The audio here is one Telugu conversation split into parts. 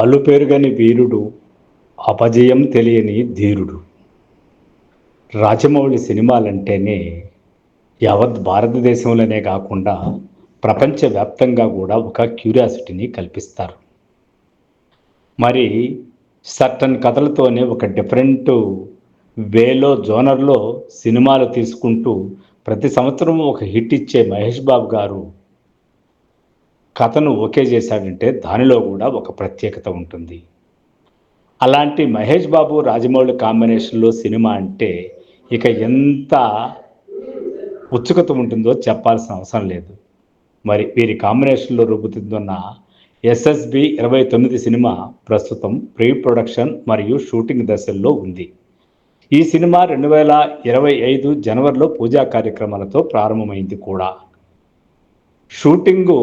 అలుపెరుగని వీరుడు, అపజయం తెలియని ధీరుడు. రాజమౌళి సినిమాలంటేనే యావత్ భారతదేశంలోనే కాకుండా ప్రపంచవ్యాప్తంగా కూడా ఒక క్యూరియాసిటీని కల్పిస్తారు. మరి సర్టన్ కథలతోనే ఒక డిఫరెంట్ వేలో జోనర్‌లో సినిమాలు తీసుకుంటూ ప్రతి సంవత్సరం ఒక హిట్ ఇచ్చే మహేష్ బాబు గారు కథను ఓకే చేశాడంటే దానిలో కూడా ఒక ప్రత్యేకత ఉంటుంది. అలాంటి మహేష్ బాబు, రాజమౌళి కాంబినేషన్‌లో సినిమా అంటే ఇక ఎంత ఉత్సుకత ఉంటుందో చెప్పాల్సిన అవసరం లేదు. మరి వీరి కాంబినేషన్‌లో రూపుదిద్దుతున్న 'ఎస్ఎస్‌బి 29' సినిమా ప్రస్తుతం ప్రీ ప్రొడక్షన్ మరియు షూటింగ్ దశల్లో ఉంది. ఈ సినిమా 2025 జనవరిలో పూజా కార్యక్రమాలతో ప్రారంభమైంది కూడా. షూటింగు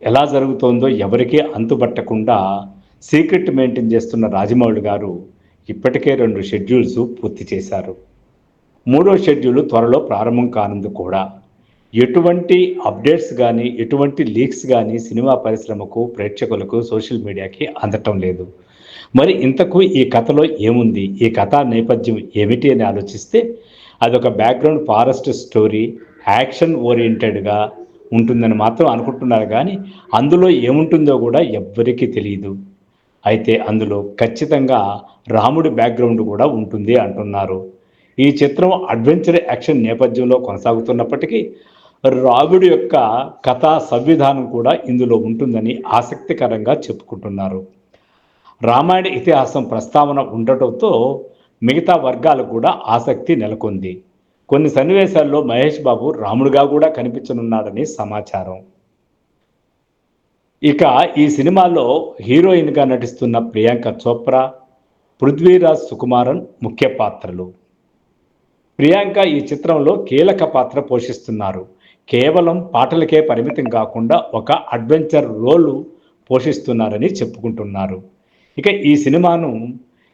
ఎలా జరుగుతోందో ఎవరికీ అంతుబట్టకుండా సీక్రెట్ మెయింటైన్ చేస్తున్న రాజమౌళి గారు ఇప్పటికే 2 షెడ్యూల్స్ పూర్తి చేశారు. మూడో షెడ్యూల్ త్వరలో ప్రారంభం కానుంది కూడా. ఎటువంటి అప్డేట్స్ కానీ, ఎటువంటి లీక్స్ కానీ సినిమా పరిశ్రమకు, ప్రేక్షకులకు, సోషల్ మీడియాకి అందటం లేదు. మరి ఇంతకు ఈ కథలో ఏముంది? ఈ కథా నేపథ్యం ఏమిటి అని ఆలోచిస్తే అదొక బ్యాక్‌గ్రౌండ్ ఫారెస్ట్ స్టోరీ, యాక్షన్ ఓరియెంటెడ్‌గా ఉంటుందని మాత్రం అనుకుంటున్నారు కానీ అందులో ఏముంటుందో కూడా ఎవ్వరికీ తెలీదు. అయితే అందులో ఖచ్చితంగా రాముడి బ్యాక్‌గ్రౌండ్ కూడా ఉంటుంది అంటున్నారు. ఈ చిత్రం అడ్వెంచర్ యాక్షన్ నేపథ్యంలో కొనసాగుతున్నప్పటికీ రాముడి యొక్క కథా సంవిధానం కూడా ఇందులో ఉంటుందని ఆసక్తికరంగా చెప్పుకుంటున్నారు. రామాయణ ఇతిహాసం ప్రస్తావన ఉండటంతో మిగతా వర్గాలకు కూడా ఆసక్తి నెలకొంది. కొన్ని సన్నివేశాల్లో మహేష్ బాబు రాముడిగా కూడా కనిపించనున్నాడని సమాచారం. ఇక ఈ సినిమాలో హీరోయిన్‌గా నటిస్తున్న ప్రియాంక చోప్రా, పృథ్వీరాజ్ సుకుమారన్ ముఖ్య పాత్రలు. ప్రియాంక ఈ చిత్రంలో కీలక పాత్ర పోషిస్తున్నారు. కేవలం పాటలకే పరిమితం కాకుండా ఒక అడ్వెంచర్ రోల్ పోషిస్తున్నారని చెప్పుకుంటున్నారు. ఇక ఈ సినిమాను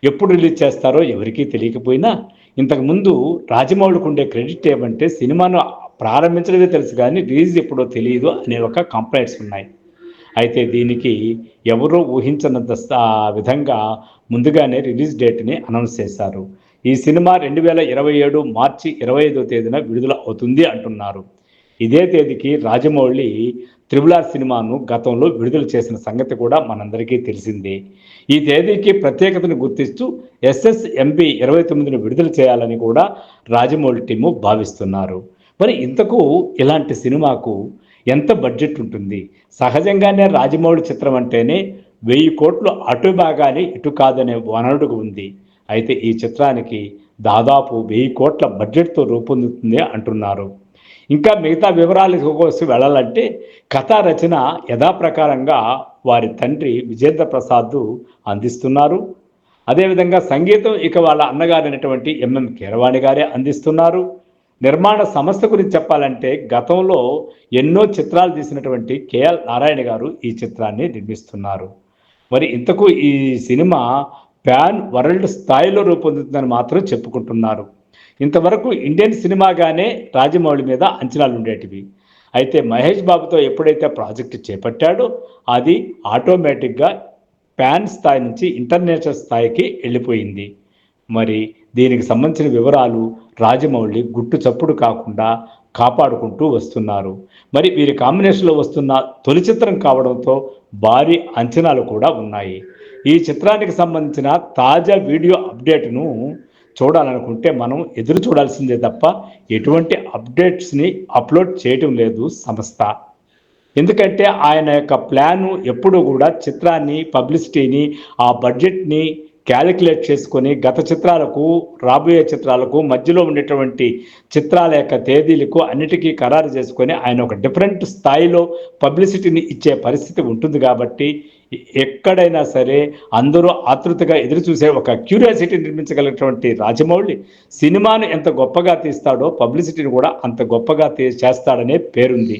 ఎప్పుడు రిలీజ్ చేస్తారో ఎవరికీ తెలియకపోయినా ఇంతకుముందు రాజమౌళికి ఉండే క్రెడిట్ ఏమంటే సినిమాను ప్రారంభించడమే తెలుసు కానీ రిలీజ్ ఎప్పుడో తెలియదు అనే ఒక కంప్లైంట్స్ ఉన్నాయి. అయితే దీనికి ఎవరూ ఊహించనంత విధంగా ముందుగానే రిలీజ్ డేట్‌ని అనౌన్స్ చేశారు. ఈ సినిమా 2027 మార్చి 25వ తేదీన విడుదల అవుతుంది అంటున్నారు. ఇదే తేదీకి రాజమౌళి 'త్రిబుల్ ఆర్' సినిమాను గతంలో విడుదల చేసిన సంగతి కూడా మనందరికీ తెలిసిందే. ఈ తేదీకి ప్రత్యేకతను గుర్తిస్తూ ఎస్ఎస్ఎంబి 29ని విడుదల చేయాలని కూడా రాజమౌళి టీము భావిస్తున్నారు. మరి ఇంతకు ఇలాంటి సినిమాకు ఎంత బడ్జెట్ ఉంటుంది? సహజంగానే రాజమౌళి చిత్రం అంటేనే 1000 కోట్లు అటు బాగానే ఇటు కాదనే వనరుడు ఉంది. అయితే ఈ చిత్రానికి దాదాపు 1000 కోట్ల బడ్జెట్‌తో రూపొందుతుంది అంటున్నారు. ఇంకా మిగతా వివరాల కోసం వెళ్ళాలంటే కథా రచన యథాప్రకారంగా వారి తండ్రి విజేంద్ర ప్రసాద్ అందిస్తున్నారు. అదేవిధంగా సంగీతం ఇక వాళ్ళ అన్నగారైనటువంటి ఎంఎం కీరవాణి గారే అందిస్తున్నారు. నిర్మాణ సంస్థ గురించి చెప్పాలంటే గతంలో ఎన్నో చిత్రాలు తీసినటువంటి కేఎల్ నారాయణ గారు ఈ చిత్రాన్ని నిర్మిస్తున్నారు. మరి ఇంతకు ఈ సినిమా పాన్ వరల్డ్ స్థాయిలో రూపొందుతుందని మాత్రం చెప్పుకుంటున్నారు. ఇంతవరకు ఇండియన్ సినిమాగానే రాజమౌళి మీద అంచనాలు ఉండేటివి. అయితే మహేష్ బాబుతో ఎప్పుడైతే ప్రాజెక్టు చేపట్టాడో అది ఆటోమేటిక్‌గా పాన్ స్థాయి నుంచి ఇంటర్నేషనల్ స్థాయికి వెళ్ళిపోయింది. మరి దీనికి సంబంధించిన వివరాలు రాజమౌళి గుట్టు చప్పుడు కాకుండా కాపాడుకుంటూ వస్తున్నారు. మరి వీరి కాంబినేషన్‌లో వస్తున్న తొలి చిత్రం కావడంతో భారీ అంచనాలు కూడా ఉన్నాయి. ఈ చిత్రానికి సంబంధించిన తాజా వీడియో అప్డేట్‌ను చూడాలనుకుంటే మనం ఎదురు చూడాల్సిందే తప్ప ఎటువంటి అప్డేట్స్‌ని అప్లోడ్ చేయటం లేదు సంస్థ. ఎందుకంటే ఆయన యొక్క ప్లాను ఎప్పుడూ కూడా చిత్రాన్ని, పబ్లిసిటీని, ఆ బడ్జెట్‌ని క్యాలిక్యులేట్ చేసుకొని గత చిత్రాలకు, రాబోయే చిత్రాలకు మధ్యలో ఉండేటువంటి చిత్రాల యొక్క తేదీలకు అన్నిటికీ ఖరారు చేసుకొని ఆయన ఒక డిఫరెంట్ స్థాయిలో పబ్లిసిటీని ఇచ్చే పరిస్థితి ఉంటుంది కాబట్టి ఎక్కడైనా సరే అందరూ ఆతృతగా ఎదురు చూసే ఒక క్యూరియాసిటీ నిర్మించగలిగినటువంటి రాజమౌళి సినిమాను ఎంత గొప్పగా తీస్తాడో పబ్లిసిటీని కూడా అంత గొప్పగా చేస్తాడనే పేరుంది.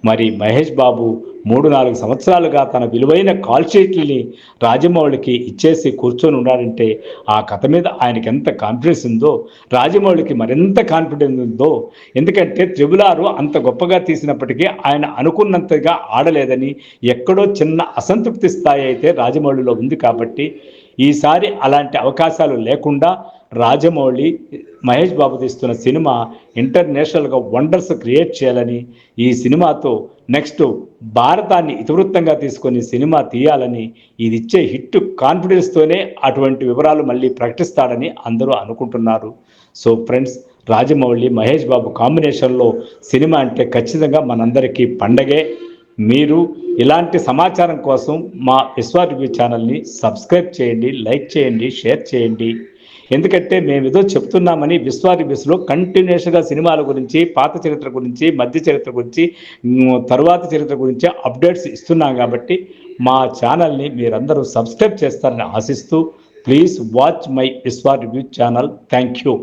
మరి మహేష్ బాబు 3-4 సంవత్సరాలుగా తన విలువైన కాల్ షీట్లని రాజమౌళికి ఇచ్చేసి కూర్చొని ఉన్నాడంటే ఆ కథ మీద ఆయనకి ఎంత కాన్ఫిడెన్స్ ఉందో, రాజమౌళికి మరింత కాన్ఫిడెన్స్ ఉందో. ఎందుకంటే త్రిబుల్ ఆర్ అంత గొప్పగా తీసినప్పటికీ ఆయన అనుకున్నంతగా ఆడలేదని ఎక్కడో చిన్న అసంతృప్తి స్థాయి అయితే రాజమౌళిలో ఉంది. కాబట్టి ఈసారి అలాంటి అవకాశాలు లేకుండా రాజమౌళి మహేష్ బాబు తీస్తున్న సినిమా ఇంటర్నేషనల్గా వండర్స్ క్రియేట్ చేయాలని, ఈ సినిమాతో నెక్స్ట్ భారతాన్ని ఇతివృత్తంగా తీసుకొని సినిమా తీయాలని, ఇది ఇచ్చే హిట్ కాన్ఫిడెన్స్తోనే అటువంటి వివరాలు మళ్ళీ ప్రకటిస్తాడని అందరూ అనుకుంటున్నారు. సో ఫ్రెండ్స్, రాజమౌళి మహేష్ బాబు కాంబినేషన్లో సినిమా అంటే ఖచ్చితంగా మనందరికీ పండగే. మీరు ఇలాంటి సమాచారం కోసం మా విశ్వ రివ్యూ ఛానల్ని సబ్స్క్రైబ్ చేయండి, లైక్ చేయండి, షేర్ చేయండి. ఎందుకంటే మేము ఏదో చెప్తున్నామని విశ్వ రివ్యూస్లో కంటిన్యూస్గా సినిమాల గురించి, పాత చరిత్ర గురించి, మధ్య చరిత్ర గురించి, తరువాత చరిత్ర గురించి అప్డేట్స్ ఇస్తున్నాం. కాబట్టి మా ఛానల్ని మీరందరూ సబ్స్క్రైబ్ చేస్తారని ఆశిస్తూ, ప్లీజ్ వాచ్ మై విశ్వ రివ్యూ ఛానల్. Thank you.